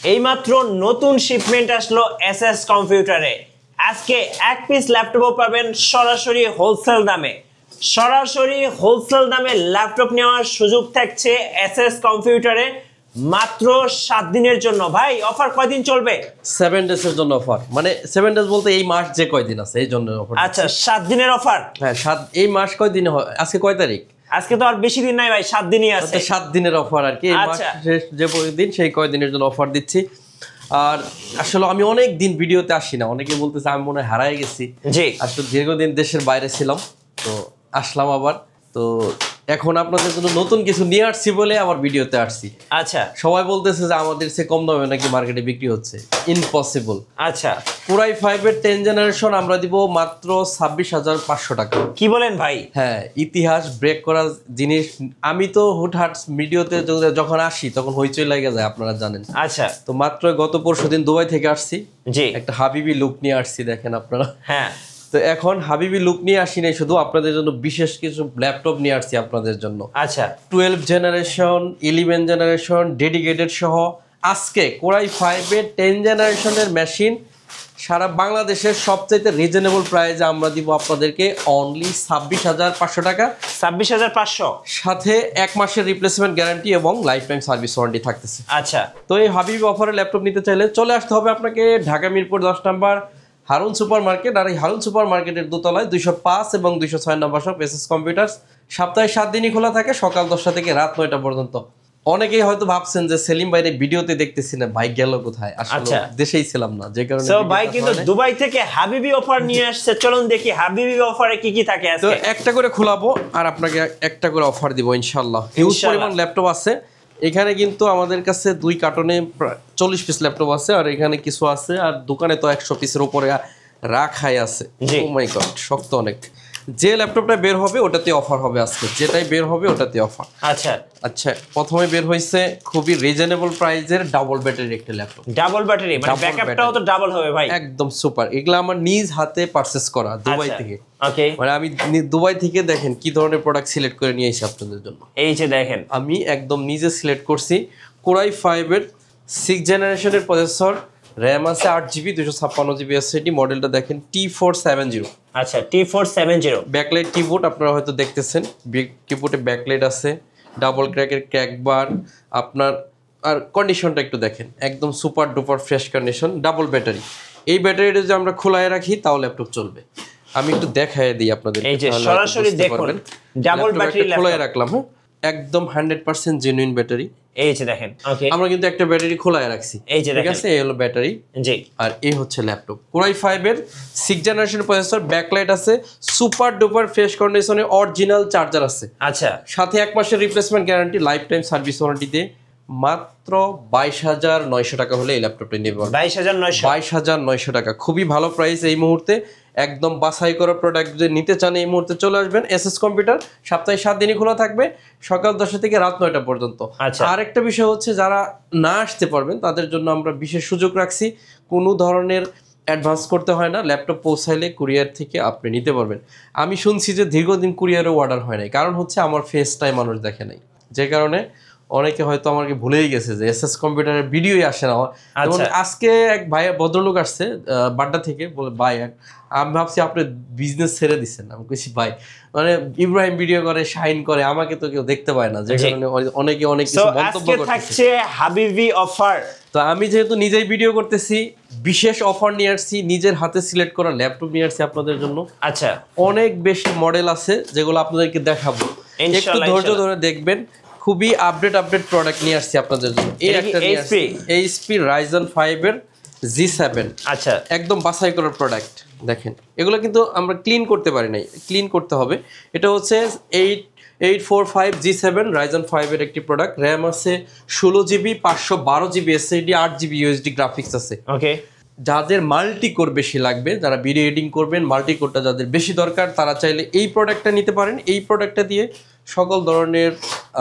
এইমাত্র নতুন শিপমেন্ট আসলো এসএস কম্পিউটারে। আজকে এক পিস ল্যাপটপও পাবেন সরাসরি হোলসেল দামে। সরাসরি হোলসেল দামে ল্যাপটপ নেওয়ার সুযোগ থাকছে এসএস কম্পিউটারে মাত্র 7 দিনের জন্য। ভাই অফার কয়দিন চলবে? 7 ডেজ এর জন্য অফার, মানে 7 ডেজ বলতে এই মাস যে কয়দিন আছে এই জন্য অফার। আচ্ছা 7 দিনের অফার। হ্যাঁ 7, এই মাস কয়দিন হয়? আজকে কয় তারিখ? আজকে তো আর বেশি দিন নাই ভাই, 7 দিনই আছে। 7 দিনের অফার আর কি। এই মাস শেষ যে দিন সেই কয়দিনের জন্য অফার দিচ্ছি। আর আসলে আমি অনেক দিন ভিডিওতে আসি না, অনেকে বলতেছে আমি মনে হয় হারাই গেছি। জি আসলে দীর্ঘদিন দেশের বাইরে ছিলাম, তো আসলাম আবার। তো এখন আপনাদের জন্য নতুন কিছু নিয়ে আসছি বলে আবার ভিডিওতে আসছি। আচ্ছা সবাই বলতেছে যে আমাদের চেয়ে কম দামে নাকি মার্কেটে বিক্রি হচ্ছে, ইম্পসিবল। আচ্ছা পুরাই 5 এর 10 জেনারেশন আমরা দিব মাত্র 26,500 টাকা। কি বলেন ভাই? হ্যাঁ, ইতিহাস ব্রেক করা জিনিস। আমি তো হুটহাট ভিডিওতে যখন আসি তখন হইচই লাগে যায়, আপনারা জানেন। আচ্ছা তো মাত্র গত পরশুদিন দুবাই থেকে আসছি। জি একটা হাবিবি লুক নিয়ে আসছি, দেখেন আপনারা। হ্যাঁ তো এখন হাবিবি লুক নিয়ে আসি নাই শুধু, আপনাদের জন্য বিশেষ কিছু ল্যাপটপ নিয়ে আসছি আপনাদের জন্য। আচ্ছা 12 জেনারেশন, 11 জেনারেশন ডেডিকেটেড সহ আজকে কোরাই 5 এর 10 জেনারেশনের মেশিন সারা বাংলাদেশের সবচাইতে রিজনেবল প্রাইসে আমরা দিব আপনাদেরকে অনলি 26,500 টাকা। 26,500 সাথে 1 মাসের রিপ্লেসমেন্ট গ্যারান্টি এবং লাইফ টাইম সার্ভিস ওয়ারেন্টি থাকতেছে। আচ্ছা তো এই হাবিবি অফারে ল্যাপটপ নিতে চাইলে চলে আসতে হবে আপনাকে ঢাকা মিরপুর 10 নম্বর হারুন সুপার মার্কেট। আর এই হারুন সুপার মার্কেটের দোতলায় 205 এবং 206 নম্বর শপ এসএস কম্পিউটার্স। সপ্তাহে 7 দিনই খোলা থাকে, সকাল 10টা থেকে রাত 9টা পর্যন্ত। অনেকেই হয়তো ভাবছেন যে সেলিম ভাইয়ের ভিডিওতে দেখতেছি না, ভাই গেল কোথায়? আসলে দেশেই ছিলাম না, যে কারণে। সো ভাই কিন্তু দুবাই থেকে হাবিবি অফার নিয়ে আসছে, চলুন দেখি হাবিবি অফারে কি কি থাকে আজকে। তো একটা করে খোলাবো আর আপনাকে একটা করে অফার দিব ইনশাআল্লাহ। হিউজ পরিমাণ ল্যাপটপ আছে এখানে, কিন্তু আমাদের কাছে 2 কার্টনে 40 পিস ল্যাপটপ আছে, আর এখানে কিছু আছে, আর দোকানে তো 100 পিসের উপরে রাখাই আছে। ও মাই গড, শক্ত অনেক। যে ল্যাপটপটা বের হবে ওটাতে অফার হবে আজকে, যেটাই বের হবে ওটাতে অফার। আচ্ছা আচ্ছা, প্রথমে বের হইছে খুবই রিজনেবল প্রাইসের ডাবল ব্যাটারির একটা ল্যাপটপ। ডাবল ব্যাটারি মানে ব্যাকআপটাও তো ডাবল হবে ভাই? একদম সুপার। এগুলা আমার নিজ হাতে পারচেজ করা দুবাই থেকে। ওকে, মানে আমি দুবাই থেকে দেখেন কি ধরনের প্রোডাক্ট সিলেক্ট করে নিয়ে এসেছি আপনাদের জন্য। এই যে দেখেন আমি একদম নিজে সিলেক্ট করছি। কোরাই 5 এর 6 জেনারেশনের প্রসেসর, র্যাম আছে 8GB, 256GB এসএসডি। মডেলটা দেখেন T470। আচ্ছা T470। ব্যাকলাইট কিবোর্ড আপনারা হয়তো দেখতেছেন, কিবোর্ডে ব্যাকলাইট আছে, ডাবল ক্র্যাকের ক্র্যাক বার আপনার। আর কন্ডিশনটা একটু দেখেন, একদম super duper fresh condition, double battery. এই ব্যাটারিটা যদি আমরা খোলায় রাখি তাহলে ল্যাপটপ চলবে। আমি একটু দেখায় দিই আপনাদের, এই যে সরাসরি দেখুন ডাবল ব্যাটারি খোলায় রাখলাম। হ্যাঁ, একদম 100% জেনুইন ব্যাটারি। এই যে দেখেন, ওকে আমরা কিন্তু একটা ব্যাটারি খোলায় রাখছি, এই যে ঠিক আছে। এই হলো ব্যাটারি। জি, আর এই হচ্ছে ল্যাপটপ। কোরাই 5 এর 6 জেনারেশন প্রসেসর, ব্যাকলাইট আছে, সুপার ডুপার ফ্রেশ কন্ডিশনে অরিজিনাল চার্জার আছে। আচ্ছা, সাথে 1 মাসের replacement guarantee, life time service warranty দিয়ে মাত্র 22,900 টাকা হলে এই ল্যাপটপটা নেবে। 22,900 টাকা, খুবই ভালো প্রাইস এই মুহূর্তে। একদম বাছাই করা প্রোডাক্ট যদি নিতে চান এই মুহূর্তে চলে আসবেন এসএস কম্পিউটার। সপ্তাহে 7 দিনই খোলা থাকবে, সকাল 10টা থেকে রাত 9টা পর্যন্ত। আর একটা বিষয় হচ্ছে, যারা না আসতে পারবেন তাদের জন্য আমরা বিশেষ সুযোগ রাখছি। কোনো ধরনের অ্যাডভান্স করতে হয় না, ল্যাপটপ পৌঁছাইলে কুরিয়ার থেকে আপনি নিতে পারবেন। আমি শুনছি যে দীর্ঘদিন কুরিয়ারে অর্ডার হয় নাই, কারণ হচ্ছে আমার ফেসটাই মানুষ দেখে নাই, যে কারণে অনেকে হয়তো আমাকে ভুলেই গেছে যে এসএস কম্পিউটারের ভিডিওই আসে না। যেমন আজকে এক ভাই ভদ্রলোক আসছে বাড্ডা থেকে, বলে ভাই আমি ভাবছি আপনি বিজনেস ছেড়ে দিচ্ছেন। আমি কইছি ভাই, মানে ইব্রাহিম ভিডিও করে, শাইন করে, আমাকে তো কেউ দেখতে পায় না, যে কারণে অনেকে অনেক কিছু মন্তব্য করতেছে। হাবিবি অফার। তো আমি যেহেতু নিজেই ভিডিও করতেছি, বিশেষ অফার নিয়ে আসছি, নিজের হাতে সিলেক্ট করা ল্যাপটপ নিয়ে আসছি আপনাদের জন্য। আচ্ছা, অনেক বেশি মডেল আছে যেগুলো আপনাদেরকে দেখাবো, একটু ধৈর্য ধরে দেখবেন। খুবই আপডেট প্রোডাক্ট নিয়ে আসছি আপনাদের জন্য। এই একটা এইচপি Ryzen 5 এর G7। আচ্ছা, একদম বাছাই করার প্রোডাক্ট। দেখেন এগুলো কিন্তু আমরা ক্লিন করতে পারি নাই, ক্লিন করতে হবে। এটা হচ্ছে 845 G7 Ryzen 5 এর একটি প্রোডাক্ট। র্যাম আছে 16GB, 512GB SSD, 8GB USD graphics আছে। ওকে, যাদের মাল্টি কোর বেশি লাগবে, যারা ভিডিও এডিটিং করবেন, মাল্টি কোরটা যাদের বেশি দরকার, তারা চাইলে এই প্রোডাক্টটা নিতে পারেন। এই প্রোডাক্টটা দিয়ে সকল ধরনের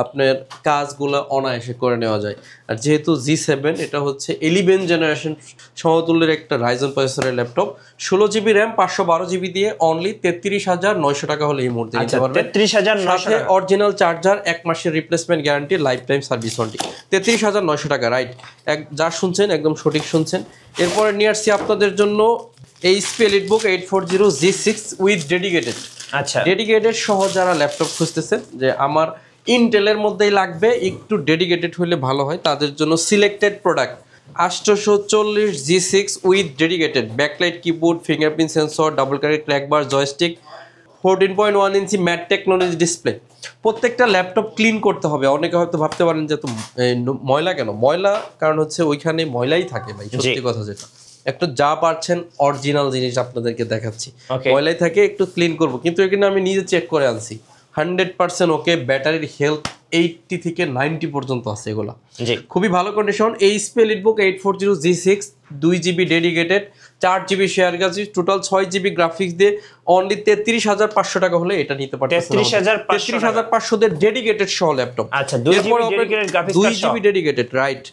আপনার কাজগুলো অনায়াসে করে নেওয়া যায়। আর যেহেতু G7 এটা হচ্ছে 11 জেনারেশন সমতুল্যের একটা রাইজেন প্রসেসরের ল্যাপটপ, 16GB RAM 512GB দিয়ে অনলি 33,900 টাকা হলে এই মুহূর্তে নিতে পারবেন। 33,900 টাকা, অরিজিনাল চার্জার, 1 মাসের replacement guarantee, life time service warranty. 33,900 টাকা, রাইট, যা শুনছেন একদম সঠিক শুনছেন। এরপরে নিয়ে আসছি আপনাদের জন্য HP EliteBook 840 G6 with dedicated. আচ্ছা, ডেডিকেটেড সহ যারা ল্যাপটপ খুঁজতেছেন যে আমার ইন্টেলের মধ্যেই লাগবে, একটু ডেডিকেটেড হলে ভালো হয়, তাদের জন্য selected product 840 G6 with dedicated, backlight keyboard, fingerprint sensor, double correct trackbar, joystick, 14.1 inch matte technology display. প্রত্যেকটা ল্যাপটপ ক্লিন করতে হবে। অনেকে হয়তো ভাবতে পারেন যে তো ময়লা কেন, ময়লা কারণ হচ্ছে ওইখানে ময়লাই থাকে ভাই, সত্যি কথা যেটা। একটু যা পারছেন অরিজিনাল জিনিস আপনাদেরকে দেখাচ্ছি, ময়লাই থাকে, একটু ক্লিন করব, কিন্তু এখানে আমি নিজে চেক করে আনছি 100% ওকে। ব্যাটারির হেলথ 80 থেকে 90 পর্যন্ত আছে, এগুলা খুবই ভালো condition. HP EliteBook 840 G6 2GB dedicated, 4GB share গাছি, টোটাল 6GB গ্রাফিক্স দিয়ে অনলি 33,500 টাকা হলে এটা নিতে পারতেন। 33,500 দের ডেডিকেটেড সহ ল্যাপটপ। আচ্ছা, 2GB ডেডিকেটেড, রাইট।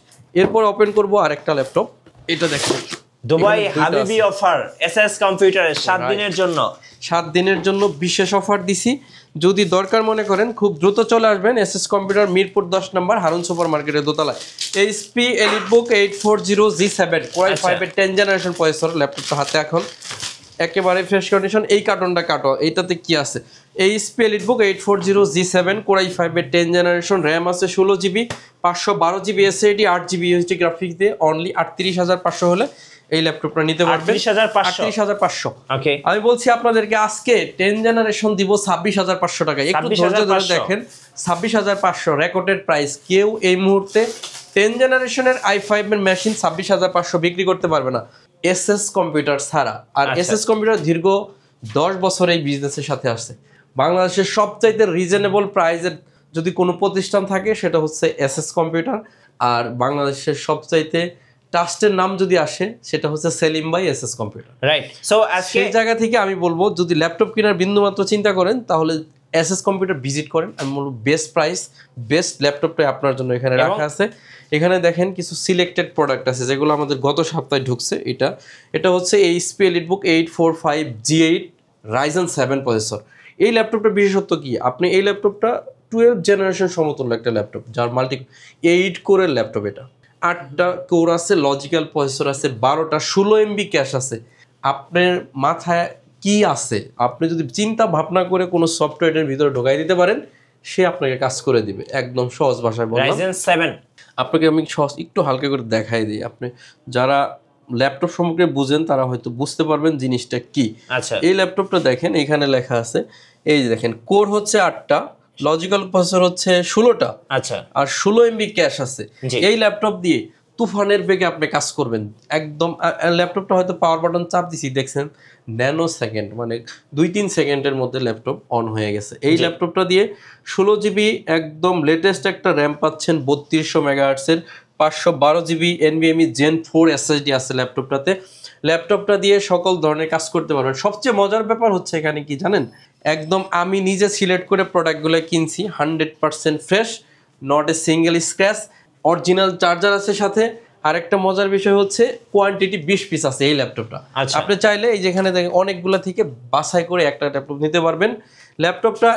এরপর ওপেন করব আরেকটা ল্যাপটপ, এটা দেখুন, দুবাই হাবিবি অফার এসএস কম্পিউটারের 7 দিনের জন্য, 7 দিনের জন্য বিশেষ অফার দিছি। যদি দরকার মনে করেন খুব দ্রুত চলে আসবেন এসএস কম্পিউটার, মিরপুর 10 নম্বর, হারুন সুপার মার্কেটের দোতলায়। HP EliteBook 840 G7 Core i5 এর 10 জেনারেশন প্রসেসর, ল্যাপটপটা হাতে এখন একেবারে ফ্রেশ কন্ডিশন। এই কার্টনটা কাটো, এইটাতে কি আছে? HP EliteBook 840 G7 Core i5 এর 10 জেনারেশন, র্যাম আছে 16GB, 512GB SSD, 8GB USD graphics দিয়ে অনলি 38,500 হলে এই ল্যাপটপটা নিতে পারবেন। 38,500। ওকে, আমি বলছি আপনাদেরকে আজকে 10 জেনারেশন দিব 26,500 টাকা। একটু ধৈর্য ধরে দেখেন, 26,500 রেকর্ডেড প্রাইস। কেউ এই মুহূর্তে 10 জেনারেশনের i5 এর মেশিন 26,500 বিক্রি করতে পারবে না এসএস কম্পিউটার ছাড়া। আর এসএস কম্পিউটার দীর্ঘ 10 বছর এই বিজনেসের সাথে আসছে। বাংলাদেশের সবচাইতে রিজনেবল প্রাইসের যদি কোনো প্রতিষ্ঠান থাকে সেটা হচ্ছে এসএস কম্পিউটার। আর বাংলাদেশের সবচাইতে ট্রাস্টের নাম যদি আসে সেটা হচ্ছে সেলিম ভাই এসএস কম্পিউটার, রাইট। সো সেই জায়গা থেকে আমি বলবো যদি ল্যাপটপ কেনার বিন্দুমাত্র চিন্তা করেন তাহলে এসএস কম্পিউটার ভিজিট করেন। আমি বলবো বেস্ট প্রাইস, বেস্ট ল্যাপটপটা আপনার জন্য এখানে রাখা আছে। এখানে দেখেন কিছু সিলেক্টেড প্রোডাক্ট আছে যেগুলো আমাদের গত সপ্তাহে ঢুকছে। এটা হচ্ছে HP EliteBook 845 G8 Ryzen 7 processor. এই ল্যাপটপটার বিশেষত্ব কি? আপনি এই ল্যাপটপটা 12 জেনারেশন সমতুল্য একটা ল্যাপটপ, যার মাল্টি 8 কোরের ল্যাপটপ। এটা 8টা কোর আছে, লজিক্যাল প্রসেসর আছে, 12টা 16 MB ক্যাশ আছে। আপনার মাথায় কি আছে, আপনি যদি চিন্তা ভাবনা করে কোনো সফটওয়্যারের ভিতরে ঢোকাই দিতে পারেন, সে আপনাকে কাজ করে দিবে। একদম সহজ ভাষায় বললাম। Ryzen 7 আপনাকে আমি সহজ একটু হালকা করে দেখাই দিই। আপনি যারা ল্যাপটপ সম্পর্কে বুঝেন তারা হয়তো বুঝতে পারবেন জিনিসটা কি। আচ্ছা, এই ল্যাপটপটা দেখেন, এখানে লেখা আছে, এই যে দেখেন, কোর হচ্ছে 8টা, লজিক্যাল প্রসেসর হচ্ছে 16টা, আচ্ছা, আর 16 MB ক্যাশ আছে। এই ল্যাপটপ দিয়ে তুফানের বেগে আপনি কাজ করবেন একদম। ল্যাপটপটা হয়তো পাওয়ার বাটন চাপ দিছি, দেখছেন ন্যানো সেকেন্ড, মানে 2-3 সেকেন্ডের মধ্যে ল্যাপটপ অন হয়ে গেছে। এই ল্যাপটপটা দিয়ে 16GB একদম লেটেস্ট একটা র্যাম পাচ্ছেন, 3200 মেগাহার্টসের, 512GB NVMe Gen 4 SSD আছে ল্যাপটপটাতে। ল্যাপটপটা দিয়ে সকল ধরনের কাজ করতে পারবেন। সবচেয়ে মজার ব্যাপার হচ্ছে এখানে কি জানেন, একদম আমি নিজে সিলেক্ট করে প্রোডাক্টগুলো কিনছি, 100% fresh, not a single scratch, original charger আছে সাথে। আরেকটা মজার বিষয় হচ্ছে কোয়ান্টিটি 20 পিস আছে এই ল্যাপটপটা। আপনি চাইলে এই যেখানে দেখেন অনেকগুলা থেকে বাছাই করে একটা ল্যাপটপ নিতে পারবেন। ল্যাপটপটা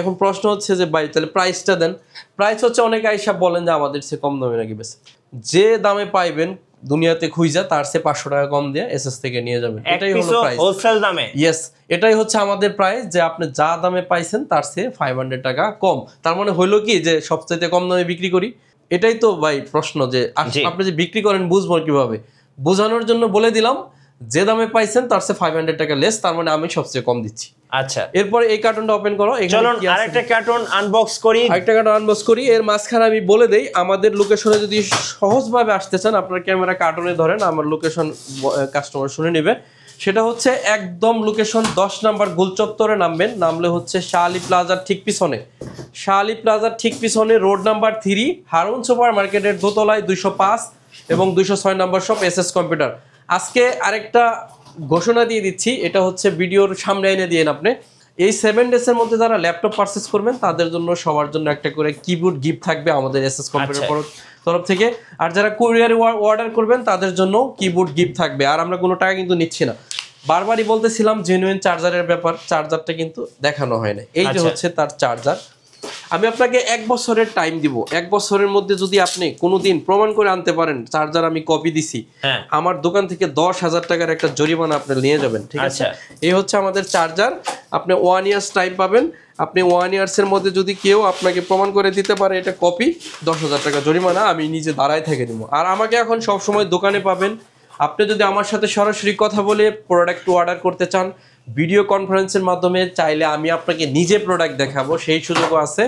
এখন প্রশ্ন হচ্ছে যে ভাই তাহলে প্রাইসটা দেন। প্রাইস হচ্ছে অনেকে আইসা বলেন যে আমাদের চেয়ে কম দামে নাকি বেশি, যে দামে পাইবেন দুনিয়াতে খুঁজা তার চেয়ে 500 টাকা কম দিয়ে এসএস থেকে নিয়ে যাবেন। এটাই হলো প্রাইস, হোলসেল দামে। ইয়েস, এটাই হচ্ছে আমাদের প্রাইস, যে আপনি যা দামে পাইছেন তার চেয়ে 500 টাকা কম। তার মানে হইলো কি যে সবচাইতে কম দামে বিক্রি করি? এটাই তো ভাই প্রশ্ন, যে আপনি যে বিক্রি করেন বুঝবো কিভাবে? বোঝানোর জন্য বলে দিলাম, যে দামে পাইছেন তার চেয়ে 500 টাকা লেস, তার মানে আমি সবচেয়ে কম দিচ্ছি। আচ্ছা, এরপর এই কার্টনটা ওপেন করো। চলুন আরেকটা কার্টন আনবক্স করি। এর মাঝখানে আমি বলে দেই আমাদের লোকেশনে যদি সহজভাবে আসতে চান, আপনার ক্যামেরা কার্টনে ধরেন, আমার লোকেশন কাস্টমার শুনে নেবে। সেটা হচ্ছে একদম লোকেশন 10 নম্বর গোলচত্বরে নামবেন, নামলে হচ্ছে শাহ আলী প্লাজার ঠিক পিছনে, শাহ আলী প্লাজার ঠিক পিছনে রোড নাম্বার 3, হারুন সুপার মার্কেটের দোতলায় 205 এবং 206 নম্বর শপ এসএস কম্পিউটার। আজকে আরেকটা ঘোষণা দিয়ে দিচ্ছি, এটা হচ্ছে ভিডিওর সামনে এনে দিয়েন আপনি। এই 7 ডেজ এর মধ্যে যারা ল্যাপটপ পারচেজ করবেন তাদের জন্য সবার জন্য একটা করে কিবোর্ড গিফট থাকবে আমাদের এসএস কম্পিউটার তরফ থেকে। আর যারা কুরিয়ারে অর্ডার করবেন তাদের জন্য কিবোর্ড গিফট থাকবে। আর আমরা কোনো টাকা কিন্তু নিচ্ছি না। বারবারই বলতেছিলাম জেনুইন চার্জারের ব্যাপার, চার্জারটা কিন্তু দেখানো হয় না। এই যে হচ্ছে তার চার্জার। আমি আপনাকে 1 বছরের টাইম দিব। 1 বছরের মধ্যে যদি আপনি কোনোদিন প্রমাণ করে আনতে পারেন চার্জার আমি কপি দিছি, আমার দোকান থেকে 10,000 টাকার একটা জরিমানা আপনি নিয়ে যাবেন, ঠিক আছে? এই হচ্ছে আমাদের চার্জার। আপনি 1 ইয়ার্স টাইম পাবেন। আপনি 1 ইয়ার্সের মধ্যে যদি কেউ আপনাকে প্রমাণ করে দিতে পারে এটা কপি, 10,000 টাকা জরিমানা আমি নিজে দাঁড়ায় থেকে দিব। আর আমাকে এখন সবসময় দোকানে পাবেন। আপনি যদি আমার সাথে সরাসরি কথা বলে প্রোডাক্ট অর্ডার করতে চান, ভিডিও কনফারেন্সের মাধ্যমে চাইলে আমি আপনাকে নিজে প্রোডাক্ট দেখাবো, সেই সুযোগও আছে।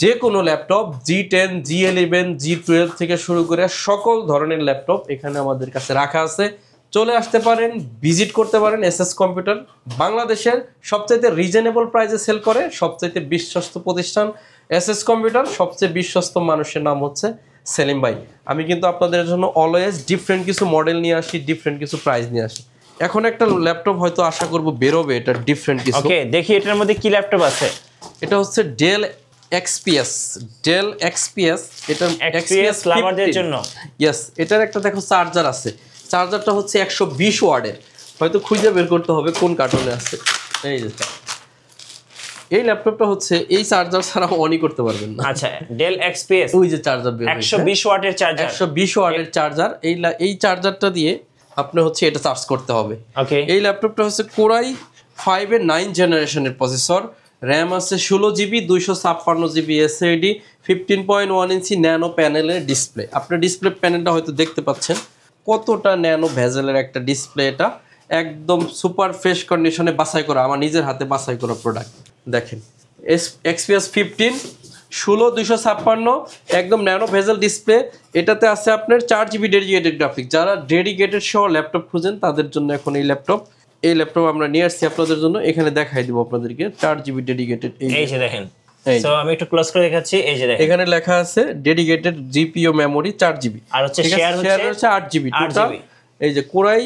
যে কোনো ল্যাপটপ G10, G11, G12 থেকে শুরু করে সকল ধরনের ল্যাপটপ এখানে আমাদের কাছে রাখা আছে। চলে আসতে পারেন, ভিজিট করতে পারেন। এসএস কম্পিউটার বাংলাদেশের সবচাইতে রিজনেবল প্রাইসে সেল করে, সবচাইতে বিশ্বস্ত প্রতিষ্ঠান এসএস কম্পিউটার। সবচেয়ে বিশ্বস্ত মানুষের নাম হচ্ছে সেলিম ভাই। আমি কিন্তু আপনাদের জন্য অলওয়েজ ডিফারেন্ট কিছু মডেল নিয়ে আসি, ডিফারেন্ট কিছু প্রাইস নিয়ে আসি। এখন একটা ল্যাপটপ হয়তো আশা করব বেরোবে, এটা ডিফারেন্ট কিছু। ওকে, দেখি এটার মধ্যে কি ল্যাপটপ আছে। এটা হচ্ছে ডেল XPS, ডেল XPS। এটা XPS লাভারদের জন্য। ইয়েস, এটার একটা দেখো চার্জার আছে। চার্জারটা হচ্ছে 120 ওয়াটের। হয়তো খুঁজে বের করতে হবে কোন কার্টুনে আছে। এই যে এই ল্যাপটপটা হচ্ছে এই চার্জার ছাড়া অনই করতে পারবেন না। আচ্ছা, ডেল XPS, ওই যে চার্জার বের 120 ওয়াটের চার্জার, 120 ওয়াটের চার্জার। এই চার্জারটা দিয়ে আপনি হচ্ছে এটা চার্জ করতে হবে। ওকে, এই ল্যাপটপটা হচ্ছে কোরাই 5 এর 9 জেনারেশনের প্রসেসর, র্যাম আছে 16GB, 256GB SSD, 15.1 ইঞ্চি ন্যানো প্যানেলের ডিসপ্লে। আপনার ডিসপ্লে প্যানেলটা হয়তো দেখতে পাচ্ছেন কতটা ন্যানো ভেজেলের একটা ডিসপ্লে। এটা একদম সুপার ফ্রেশ কন্ডিশনে বাছাই করা, আমার নিজের হাতে বাছাই করা প্রোডাক্ট। দেখেন XPS 15, 16 256, একদম ন্যানো ভেজেল ডিসপ্লে। এটাতে আছে আপনার 4GB ডেডিকেটেড গ্রাফিক্স। যারা ডেডিকেটেড সহ ল্যাপটপ খুঁজেন তাদের জন্য এখন এই ল্যাপটপ আমরা নিয়ে আসছি আপনাদের জন্য। এখানে দেখাই দিব আপনাদেরকে 4GB ডেডিকেটেড। এই যে দেখেন, সো আমি একটু ক্লোজ করে দেখাচ্ছি। এই যে দেখেন এখানে লেখা আছে ডেডিকেটেড GPU মেমরি 4GB, আর হচ্ছে শেয়ার হচ্ছে 8GB টোটাল। এই যে কোরাই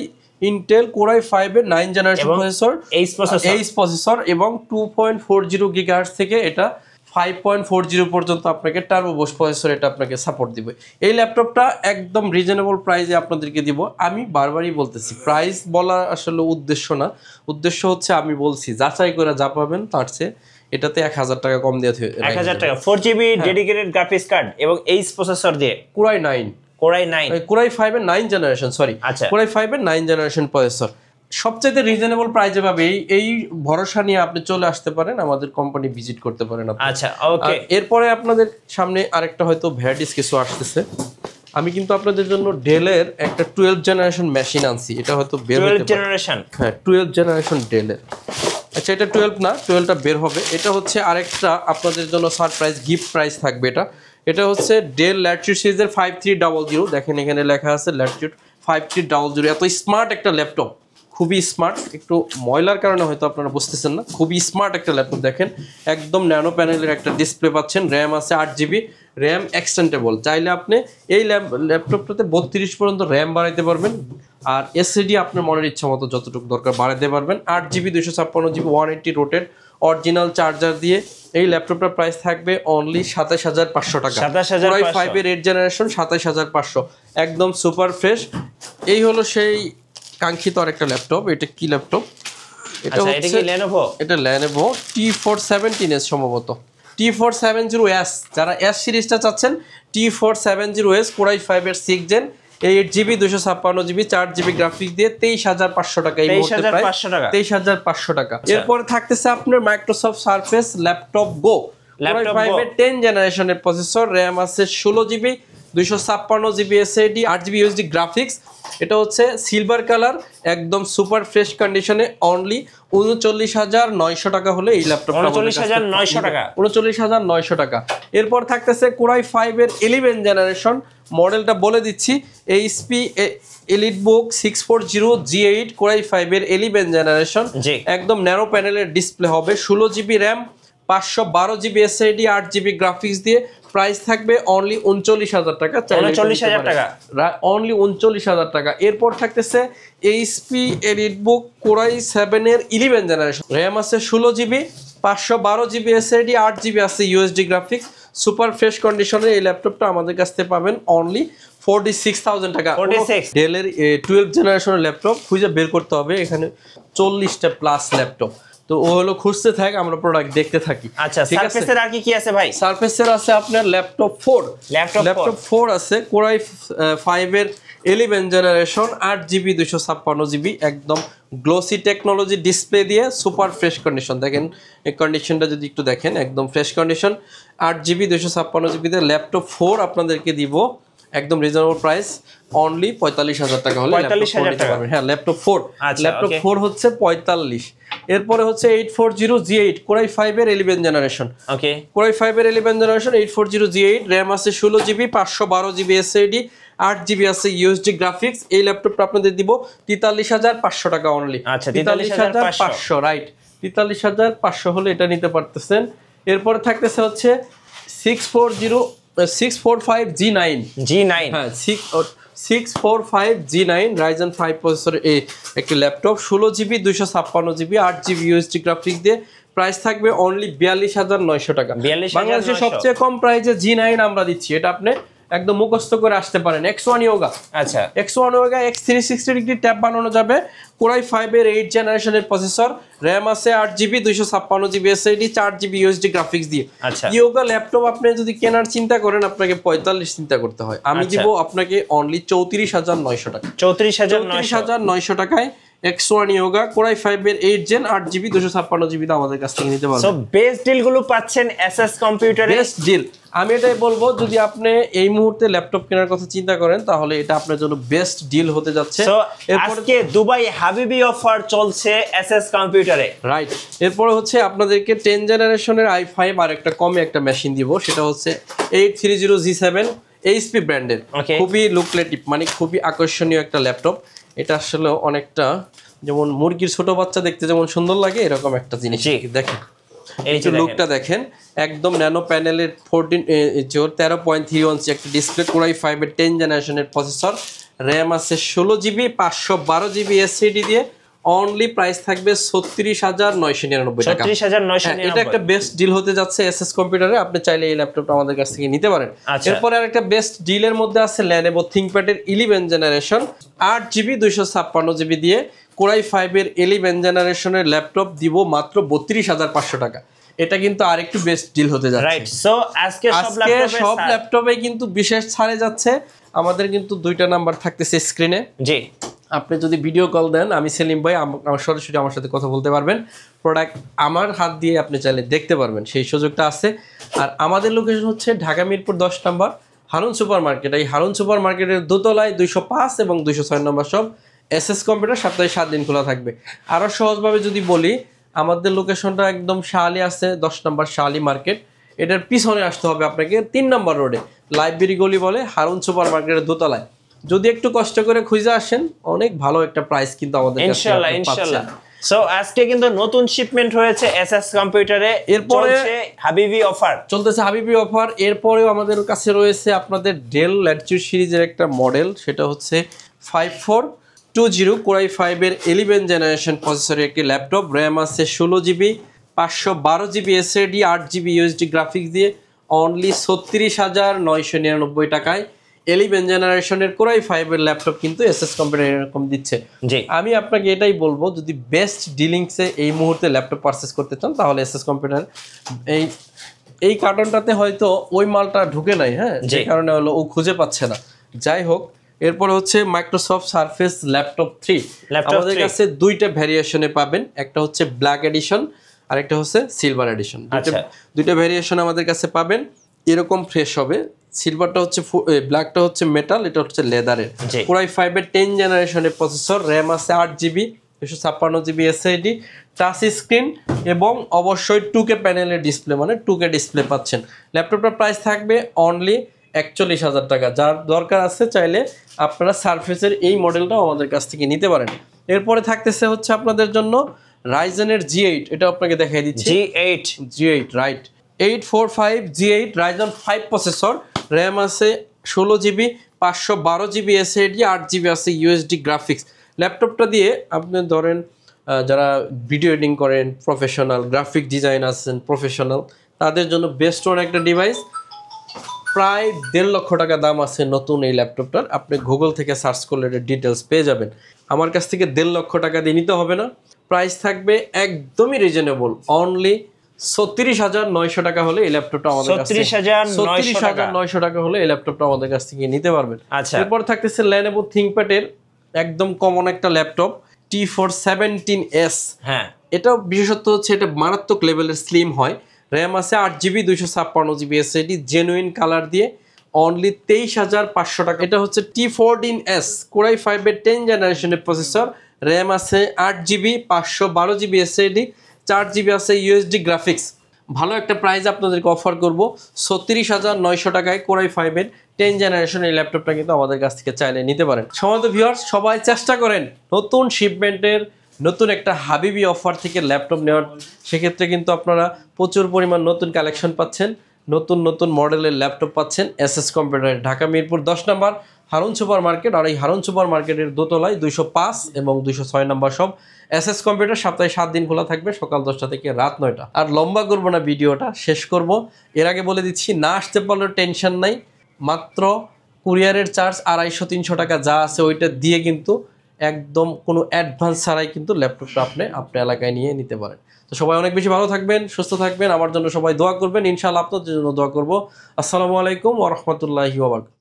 ইন্টেল কোরাই 5 এর 9 জেনারেশন প্রসেসর, এইচ প্রসেসর এবং 2.40 গিগাহার্টজ থেকে এটা 5.40 পর্যন্ত আপনাকে টার্বো বুস্ট প্রসেসর এটা আপনাকে সাপোর্ট দিবে। এই ল্যাপটপটা একদম রিজনেবল প্রাইসে আপনাদেরকে দিব। আমি বারবারই বলতেছি প্রাইস বলা আসলে উদ্দেশ্য না, উদ্দেশ্য হচ্ছে আমি বলছি যাচাই করে যা পাবেন তার চেয়ে এটাতে 1000 টাকা কম দিয়ে 1000 টাকা 4GB ডেডিকেটেড গ্রাফিক্স কার্ড এবং এইচ প্রসেসর দিয়ে কোরাই 5 এর 9 জেনারেশন, সরি কোরাই 5 এর 9 জেনারেশন প্রসেসর সবচেয়ে রিজনেবল প্রাইসে পাবে। এই ভরসা নিয়ে আপনি চলে আসতে পারেন, আমাদের কোম্পানি ভিজিট করতে পারেন। আচ্ছা, ওকে। এরপরে আপনাদের সামনে আরেকটা হয়তো ভ্যারাইটিস কিছু আসতেছে। আমি কিন্তু আপনাদের জন্য ডেলের একটা 12 জেনারেশন মেশিন আনছি। এটা হয়তো বের হতে 12 জেনারেশন, হ্যাঁ 12 জেনারেশন ডেলের। আচ্ছা, এটা 12 না, 12টা বের হবে। এটা হচ্ছে আরেকটা আপনাদের জন্য সারপ্রাইজ গিফট প্রাইস থাকবে। এটা হচ্ছে ডেল ল্যাটিটিউড সিরিজের 5300। দেখেন এখানে লেখা আছে ল্যাটিটিউড 5300। এত স্মার্ট একটা ল্যাপটপ, খুবই স্মার্ট। একটু ময়লার কারণে হয়তো আপনারা বুঝতেছেন না, খুবই স্মার্ট একটা ল্যাপটপ। দেখেন একদম ন্যানো প্যানেলের একটা ডিসপ্লে পাচ্ছেন, র্যাম আছে 8GB, র্যাম এক্সটেন্ডেবল। চাইলে আপনি এই ল্যাপটপটাতে 32 পর্যন্ত র্যাম বাড়াইতে পারবেন, আর SSD আপনার মনের ইচ্ছা মতো যতটুকু দরকার বাড়াইতে পারবেন। 8GB 256GB 180 রোটেড অরিজিনাল চার্জার দিয়ে এই ল্যাপটপটার প্রাইস থাকবে অনলি 27500 টাকা। 5 এর 8 জেনারেশন 27500, একদম সুপার ফ্রেশ। এই হলো সেই কাঙ্ক্ষিত আরেকটা ল্যাপটপ। এটা কি ল্যাপটপ? এটা হচ্ছে Lenovo, এটা Lenovo T470S সম্ভবত, T470S। যারা S সিরিজটা চাচ্ছেন T470S কোরাই 5 এর 6 gen, 8GB 256GB 4GB graphics দিয়ে 23500 টাকা। এই মুহূর্তে প্রাইস 23500 টাকা। এরপর থাকতেছে আপনার মাইক্রোসফট সারফেস ল্যাপটপ গো, কোরাই 5 এর 10 জেনারেশনের প্রসেসর, র্যাম আছে 16GB 256GB SSD, 8GB USD graphics. এটা হচ্ছে সিলভার কালার, একদম সুপার ফ্রেশ কন্ডিশনে। অনলি 39900 টাকা হলে এই ল্যাপটপটা 39900 টাকা, 39900 টাকা। এরপর থাকতেছে কোরাই 5 এর 11 জেনারেশন, মডেলটা বলে দিচ্ছি HP EliteBook 640 G8 কোরাই 5 এর 11 জেনারেশন, একদম ন্যারো প্যানেলের ডিসপ্লে হবে, 16GB RAM 512 GB SSD 8 GB graphics দিয়ে প্রাইস থাকবে অনলি 39,000 টাকা। 39,000 টাকা, অনলি 39,000 টাকা। এরপর থাকতেছে এইচপি এলিটবুক Core i7 এর 11 জেনারেশন, র্যাম আছে 16 জিবি, 512 জিবি এসএসডি, 8 জিবি আছে ইউএসডি গ্রাফিক্স, সুপার ফ্রেশ কন্ডিশনের এই ল্যাপটপটা আমাদের কাছ থেকে পাবেন অনলি 46,000 টাকা। ডেলের 12 জেনারেশনের ল্যাপটপ খুঁজে বের করতে হবে, এখানে 40টা প্লাস ল্যাপটপ, তো ও হলো খুঁজতে থাক, আমরা প্রোডাক্ট দেখতে থাকি। আচ্ছা, সারফেসের আর কি আছে ভাই? সারফেসের আছে আপনার ল্যাপটপ 4 আছে Core i5 এর 11 জেনারেশন, 8 জিবি 256 জিবি, একদম গ্লোসি টেকনোলজি ডিসপ্লে দিয়ে সুপার ফ্রেশ কন্ডিশন। দেখেন এই কন্ডিশনটা যদি একটু দেখেন, একদম ফ্রেশ কন্ডিশন, 8 জিবি 256 জিবিতে ল্যাপটপ 4 আপনাদেরকে দিব একদম রিজনেবল প্রাইস অনলি 45,000 টাকা হলে 45,000 টাকা। হ্যাঁ, ল্যাপটপ 4 ল্যাপটপ 4 হচ্ছে 45। এরপরে হচ্ছে 840G8 Core i5 এর 11 জেনারেশন, ওকে Core i5 এর 11 জেনারেশন 840G8, র্যাম আছে 16 জিবি, 512 জিবি এসএসডি, 8 জিবি আছে ইউএসডি গ্রাফিক্স। এই ল্যাপটপটা আপনাদের দিব 43,500 টাকা অনলি। আচ্ছা, 43,500 রাইট, 43,500 হলে এটা নিতে পারতেছেন। এরপরে থাকতেছে হচ্ছে 645G9, হ্যাঁ 645G9 Ryzen 5 প্রসেসরের এই একটি laptop, 16 GB 256 GB, 8 GB USD graphics দিয়ে প্রাইস থাকবে অনলি 42,900 টাকা। বাংলাদেশের সবচেয়ে কম প্রাইসে G9 আমরা দিচ্ছি, এটা আপনি একদম মুখস্থ করে আসতে পারেন। X1 Yoga, আচ্ছা X1 Yoga X360 degree tab বানানো যাবে, Core i5 এর 8 জেনারেশনের প্রসেসর, র্যাম আছে 8 GB 256 GB SSD, 4 GB USD graphics দিয়ে। আচ্ছা, Yoga ল্যাপটপ আপনি যদি কেনার চিন্তা করেন আপনাকে 45 চিন্তা করতে হয়, আমি দিব আপনাকে অনলি 34,900 টাকা। 34,900 টাকায় X1 Yoga Core i5 এর 8 জেন 8 জিবি 256 জিবি আমাদের কাছ থেকে নিতে পারবেন। সো বেস্ট ডিল গুলো পাচ্ছেন এসএস কম্পিউটারে, বেস্ট ডিল। আমি এটাই বলবো, যদি আপনি এই মুহূর্তে ল্যাপটপ কেনার কথা চিন্তা করেন তাহলে এটা আপনার জন্য বেস্ট ডিল হতে যাচ্ছে। সো আজকে দুবাই হাবিবি অফার চলছে এসএস কম্পিউটারে, রাইট। এরপরে হচ্ছে আপনাদেরকে 10 জেনারেশনের i5 আর একটা কমে একটা মেশিন দিব, সেটা হচ্ছে 830G7 এইচপি ব্র্যান্ডের, খুবই লুকলেটিভ, মানে খুবই আকর্ষণীয় একটা ল্যাপটপ। এটা আসলে অনেকটা যেমন মুরগির ছোট বাচ্চা দেখতে যেমন সুন্দর লাগে এরকম একটা জিনিস। দেখেন এই যে লুকটা দেখেন, একদম ন্যানো প্যানেলের 13.3 ইঞ্চি একটা ডিসপ্লে, Core i5 এর 10 জেনারেশনের প্রসেসর, র্যাম আছে 16 জিবি, 512 জিবি এসএসডি দিয়ে অনলি প্রাইস থাকবে 36,999 টাকা। 36,999, এটা একটা বেস্ট ডিল হতে যাচ্ছে এসএস কম্পিউটারে, আপনি চাইলে এই ল্যাপটপটা আমাদের কাছ থেকে নিতে পারেন। এরপরে আরেকটা বেস্ট ডিলের মধ্যে আছে Lenovo ThinkPad এর 11 জেনারেশন, 8 জিবি 256 জিবি দিয়ে Core i5 এর 11 জেনারেশনের ল্যাপটপ দিব মাত্র 32,500 টাকা। এটা কিন্তু আরেকটু বেস্ট ডিল হতে যাচ্ছে। রাইট, সো আজকে সব ল্যাপটপে কিন্তু বিশেষ ছাড়ে যাচ্ছে। আমাদের কিন্তু দুইটা নাম্বার থাকতেছে স্ক্রিনে, জি আপনি যদি ভিডিও কল দেন আমি সেলিম ভাই আমার সরাসরি আমার সাথে কথা বলতে পারবেন, প্রোডাক্ট আমার হাত দিয়ে আপনি চাইলে দেখতে পারবেন, সেই সুযোগটা আছে। আর আমাদের লোকেশন হচ্ছে ঢাকা মিরপুর 10 নম্বর হারুন সুপার মার্কেট। এই হারুন সুপার মার্কেটের দোতলায় 205 এবং 206 নম্বর সব এসএস কম্পিউটার সপ্তাহে 7 দিন খোলা থাকবে। আরও সহজভাবে যদি বলি, আমাদের লোকেশনটা একদম শাহালি আছে 10 নম্বর শাহালি মার্কেট, এটার পিছনে আসতে হবে আপনাকে 3 নম্বর রোডে লাইব্রেরি গলি বলে কারণ সুপার মার্কেটের দোতলায়। যদি একটু কষ্ট করে খুঁজে আসেন অনেক ভালো একটা প্রাইস কিন্তু আমাদের কাছে ইনশাআল্লাহ ইনশাআল্লাহ। সো আজকে কিন্তু নতুন শিপমেন্ট হয়েছে এসএস কম্পিউটারে, এরপরে হাবিবি অফার চলতেছে, হাবিবি অফার। এরপরেও আমাদের কাছে রয়েছে আপনাদের ডেল ল্যাটিটিউড সিরিজের একটা মডেল, সেটা হচ্ছে 5420 Core i5 এর 11 জেনারেশন প্রসেসরের একটি ল্যাপটপ, র্যাম আছে 16 GB, 512 GB SSD, 8 GB USD graphics দিয়ে অনলি 36,999 টাকায় 11 জেনারেশনের Core i5 এর ল্যাপটপ কিন্তু এসএস কোম্পানি এরকম দিচ্ছে। আমি আপনাকে এটাই বলবো, যদি বেস্ট ডিলিংসে এই মুহূর্তে ল্যাপটপ পারচেস করতে চান তাহলে এসএস কম্পিউটার এই কার্টনটাতে হয়তো ওই মালটা ঢুকে নাই, হ্যাঁ, যে কারণে হলো ও খুঁজে পাচ্ছে না। যাই হোক, এরপর হচ্ছে মাইক্রোসফট সারফেস ল্যাপটপ 3 আমাদের কাছে দুইটা ভ্যারিয়েশনে পাবেন, একটা হচ্ছে ব্ল্যাক এডিশন আর একটা হচ্ছে সিলভার এডিশন। দুইটা ভ্যারিয়েশন আমাদের কাছে পাবেন, এরকম ফ্রেশ হবে। সিলভারটা হচ্ছে ব্ল্যাকটা হচ্ছে মেটাল, এটা হচ্ছে লেদারের। Core i5 এর 10 জেনারেশনের প্রসেসর, র্যাম আছে 8 GB, 256 GB SSD, touch screen এবং অবশ্যই 2K প্যানেলের ডিসপ্লে, মানে 2K ডিসপ্লে পাচ্ছেন। ল্যাপটপটার প্রাইস থাকবে অনলি 41,000 টাকা। যার দরকার আছে চাইলে আপনারা সারফেসের এই মডেলটাও আমাদের কাছ থেকে নিতে পারেন। এরপরে থাকতেছে হচ্ছে আপনাদের জন্য রাইজেনের G8 এটা আপনাকে দেখাই দিচ্ছি। G8 right, 845 G8 Ryzen 5 processor, RAM আছে 16GB, 512GB SSD, 8GB আছে USD গ্রাফিক্স। ল্যাপটপটা দিয়ে আপনি ধরেন যারা ভিডিও এডিটিং করেন, প্রফেশনাল গ্রাফিক ডিজাইন আছেন, প্রফেশনাল, তাদের জন্য বেস্ট ওয়ান একটা ডিভাইস। প্রায় 1.5 লক্ষ টাকা দাম আছে নতুন এই ল্যাপটপটার। আপনি গুগল থেকে সার্চ করলে এর ডিটেলস পেয়ে যাবেন। আমার কাছ থেকে 1.5 লক্ষ টাকা দিয়ে নিতে হবে না, প্রাইস থাকবে একদমই রিজনেবল, অনলি 36,900 টাকা হলে এই ল্যাপটপটা আমাদের কাছে 36,900 টাকা হলে এই ল্যাপটপটা আমাদের কাছ থেকে নিতে পারবেন। এরপর থাকতেছে Lenovo ThinkPad এর একদম কমন একটা ল্যাপটপ T417S। হ্যাঁ, এটা বিশেষত্ব হচ্ছে এটা মারাত্মক লেভেলের স্লিম হয়, র্যাম আছে 8GB, 256GB SSD, genuine colour দিয়ে অনলি 23,500 টাকা। এটা হচ্ছে T14S Core i5 এর 10 জেনারেশনের প্রসেসর, র্যাম আছে 8GB, 512GB SSD, 4GB আছে USD গ্রাফিক্স। ভালো একটা প্রাইস আপনাদেরকে অফার করব, 36,900 টাকায় Core i5 এর 10 জেনারেশন এই ল্যাপটপটা কিন্তু আমাদের কাছ থেকে চাইলে নিতে পারেন। সম্মানিত ভিউয়ার্স, সবাই চেষ্টা করেন নতুন শিপমেন্টের নতুন একটা হাবিবি অফার থেকে ল্যাপটপ নেওয়ার। সেক্ষেত্রে কিন্তু আপনারা প্রচুর পরিমাণ নতুন কালেকশন পাচ্ছেন, নতুন নতুন মডেলের ল্যাপটপ পাচ্ছেন এসএস কম্পিউটার, ঢাকা মিরপুর 10 নম্বর হারুন সুপার মার্কেট। আর এই হারুন সুপার মার্কেটের দোতলায় 205 এবং 206 নম্বর সব এসএস কম্পিউটার সপ্তাহে 7 দিন খোলা থাকবে, সকাল 10টা থেকে রাত 9টা। আর লম্বা করবো না, ভিডিওটা শেষ করব। এর আগে বলে দিচ্ছি, না আসতে পারলেও টেনশন নাই, মাত্র কুরিয়ারের চার্জ 250-300 টাকা যা আছে ওইটা দিয়ে কিন্তু একদম কোনো অ্যাডভান্স ছাড়াই কিন্তু ল্যাপটপটা আপনি এলাকায় নিয়ে নিতে পারেন। তো সবাই অনেক বেশি ভালো থাকবেন, সুস্থ থাকবেন, আমার জন্য সবাই দোয়া করবেন, ইনশাআল্লাহ আপনাদের জন্য দোয়া করব। আসসালামু আলাইকুম ওয়া রাহমাতুল্লাহি ওয়া বারাকাতুহু।